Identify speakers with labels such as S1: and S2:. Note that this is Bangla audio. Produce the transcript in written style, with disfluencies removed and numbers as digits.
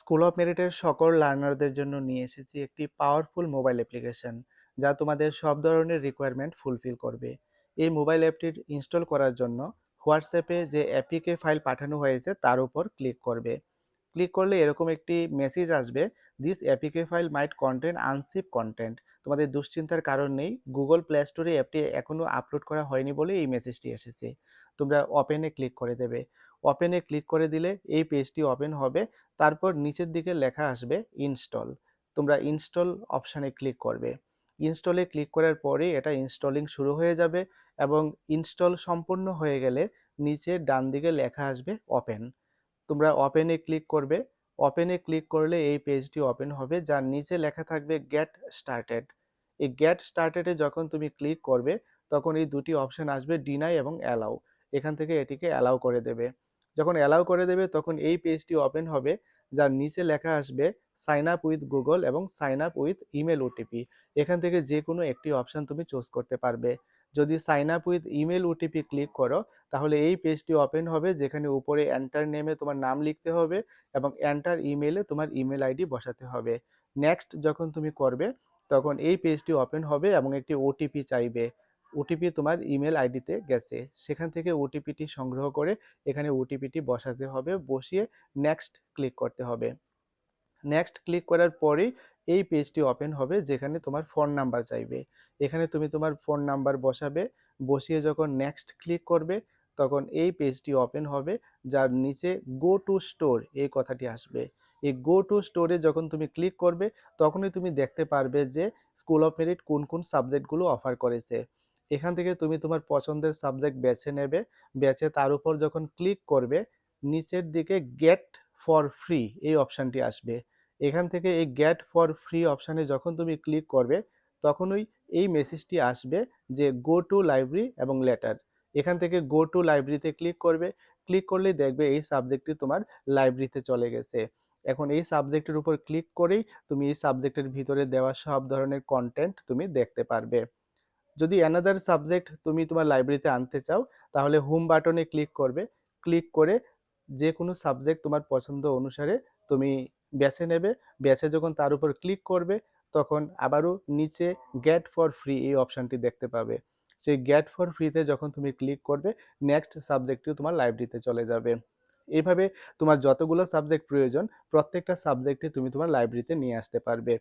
S1: স্কুল অফ মেরিটের সকল লার্নারদের জন্য নিয়ে এসেছি একটি পাওয়ারফুল মোবাইল অ্যাপ্লিকেশন, যা তোমাদের সব ধরনের রিকোয়ারমেন্ট ফুলফিল করবে। এই মোবাইল অ্যাপটির ইনস্টল করার জন্য হোয়াটসঅ্যাপে যে অ্যাপিকে ফাইল পাঠানো হয়েছে তার উপর ক্লিক করবে। ক্লিক করলে এরকম একটি মেসেজ আসবে, this APK file might contain unsafe content. তোমাদের দুশ্চিন্তার কারণ নেই, গুগল প্লে স্টোরে অ্যাপটি এখনও আপলোড করা হয়নি বলে এই মেসেজটি এসেছে। তোমরা ওপেনে ক্লিক করে দেবে। ওপেনে ক্লিক করে দিলে এই পেজটি ওপেন হবে। তারপর নিচের দিকে লেখা আসবে ইনস্টল। তোমরা ইনস্টল অপশানে ক্লিক করবে। ইনস্টলে ক্লিক করার পরে এটা ইনস্টলিং শুরু হয়ে যাবে এবং ইনস্টল সম্পূর্ণ হয়ে গেলে নিচে ডান দিকে লেখা আসবে ওপেন। তোমরা ওপেনে ক্লিক করবে। ওপেনে ক্লিক করলে এই পেজটি ওপেন হবে, যার নিচে লেখা থাকবে গেট স্টার্টেড। এই গেট স্টার্টেডে যখন তুমি ক্লিক করবে তখন এই দুটি অপশন আসবে, ডিনাই এবং অ্যালাউ। এখান থেকে এটিকে অ্যালাউ করে দেবে। যখন অ্যালাউ করে দেবে তখন এই পেজটি ওপেন হবে, যার নিচে লেখা আসবে সাইন আপ উইথ গুগল এবং sign up with email OTP. এখান থেকে যে কোনো একটি অপশন তুমি চুজ করতে পারবে। যদি sign up with email OTP click করো তাহলে এই পেজটি ওপেন হবে, যেখানে উপরে এন্টার নেমে তোমার নাম লিখতে হবে এবং এন্টার ইমেলে তোমার ইমেল আইডি বসাতে হবে। নেক্সট যখন তুমি করবে তখন এই পেজটি ওপেন হবে এবং একটি ওটিপি চাইবে। ওটিপি তোমার ইমেল আইডিতে গেছে, সেখান থেকে ওটিপিটি সংগ্রহ করে এখানে ওটিপিটি বসাতে হবে, বসিয়ে নেক্সট ক্লিক করতে হবে। নেক্সট ক্লিক করার পরেই এই পেজটি ওপেন হবে, যেখানে তোমার ফোন নাম্বার চাইবে। এখানে তুমি তোমার ফোন নাম্বার বসাবে। বসিয়ে যখন নেক্সট ক্লিক করবে তখন এই পেজটি ওপেন হবে, যার নিচে গো টু স্টোর এই কথাটি আসবে। এই গো টু স্টোরে যখন তুমি ক্লিক করবে তখনই তুমি দেখতে পারবে যে স্কুল অফ মেরিট কোন কোন সাবজেক্টগুলো অফার করেছে। এখান থেকে তুমি তোমার পছন্দের সাবজেক্ট বেছে নেবে। বেছে তার উপর যখন ক্লিক করবে নিচের দিকে গেট ফর ফ্রি এই অপশানটি আসবে। এখান থেকে এই গেট ফর ফ্রি অপশানে যখন তুমি ক্লিক করবে তখনই এই মেসেজটি আসবে যে গো টু লাইব্রেরি এবং লেটার। এখান থেকে গো টু লাইব্রেরিতে ক্লিক করবে। ক্লিক করলেই দেখবে এই সাবজেক্টটি তোমার লাইব্রেরিতে চলে গেছে। এখন এই সাবজেক্টের উপর ক্লিক করেই তুমি এই সাবজেক্টের ভিতরে দেওয়া সব ধরনের কন্টেন্ট তুমি দেখতে পারবে। যদি অ্যানাদার সাবজেক্ট তুমি তোমার লাইব্রেরিতে আনতে চাও তাহলে হোম বাটনে ক্লিক করবে। ক্লিক করে যে কোনো সাবজেক্ট তোমার পছন্দ অনুসারে তুমি বেছে নেবে। বেছে যখন তার উপর ক্লিক করবে তখন আবারও নিচে গেট ফর ফ্রি এই অপশানটি দেখতে পাবে। সেই গেট ফর ফ্রিতে যখন তুমি ক্লিক করবে নেক্সট সাবজেক্টটিও তোমার লাইব্রেরিতে চলে যাবে। এইভাবে তোমার যতগুলো সাবজেক্ট প্রয়োজন প্রত্যেকটা সাবজেক্টই তুমি তোমার লাইব্রেরিতে নিয়ে আসতে পারবে।